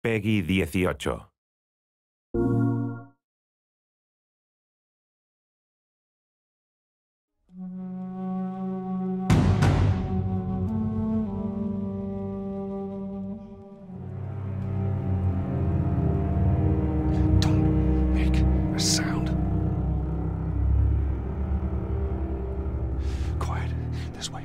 Peggy 18. Don't make a sound. Quiet. This way.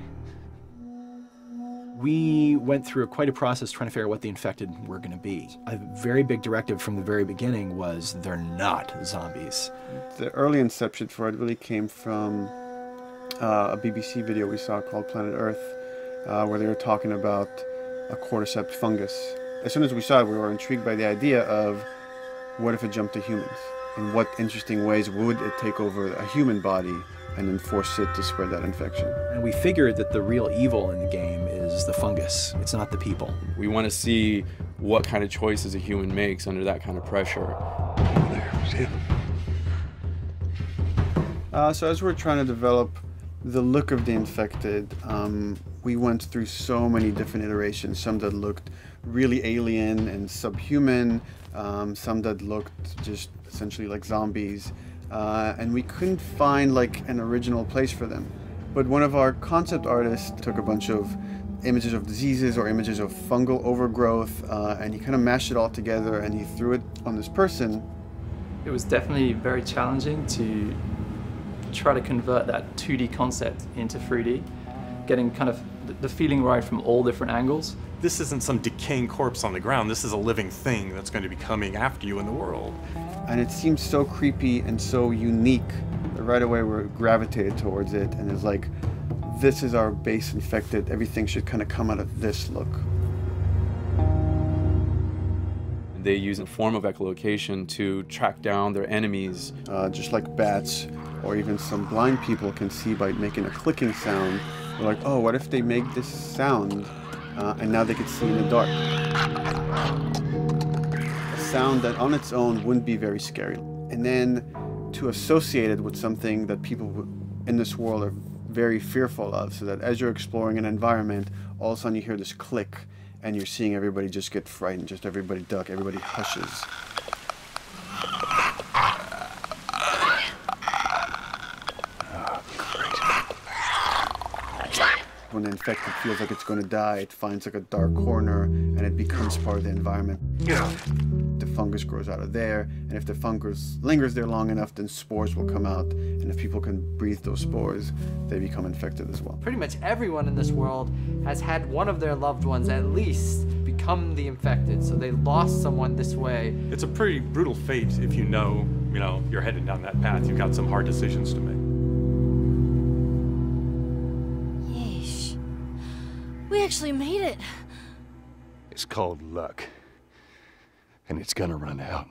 We went through quite a process trying to figure out what the infected were going to be. A very big directive from the very beginning was they're not zombies. The early inception for it really came from a BBC video we saw called Planet Earth, where they were talking about a cordyceps fungus. As soon as we saw it, we were intrigued by the idea of what if it jumped to humans? In what interesting ways would it take over a human body and then force it to spread that infection? And we figured that the real evil in the game is the fungus. It's not the people. We want to see what kind of choices a human makes under that kind of pressure. There's him. So as we're trying to develop the look of the infected, we went through so many different iterations. Some that looked really alien and subhuman, some that looked just essentially like zombies, and we couldn't find like an original place for them. But one of our concept artists took a bunch of images of diseases or images of fungal overgrowth, and he kind of mashed it all together and he threw it on this person. It was definitely very challenging to try to convert that 2D concept into 3D, getting kind of the feeling right from all different angles. This isn't some decaying corpse on the ground. This is a living thing that's going to be coming after you in the world. And it seemed so creepy and so unique that right away we gravitated towards it, and it's like, this is our base infected. Everything should kind of come out of this look. They use a form of echolocation to track down their enemies. Just like bats or even some blind people can see by making a clicking sound. They're like, oh, what if they make this sound and now they can see in the dark? A sound that on its own wouldn't be very scary. And then to associate it with something that people in this world are very fearful of, so that as you're exploring an environment, all of a sudden you hear this click and you're seeing everybody just get frightened, just everybody duck, everybody hushes. When the infected feels like it's going to die, it finds like a dark corner and it becomes part of the environment. The fungus grows out of there, and if the fungus lingers there long enough, then spores will come out, and if people can breathe those spores, they become infected as well. Pretty much everyone in this world has had one of their loved ones at least become the infected, so they lost someone this way. It's a pretty brutal fate if you know, you're headed down that path. You've got some hard decisions to make. Yeesh. We actually made it. It's called luck. And it's gonna run out.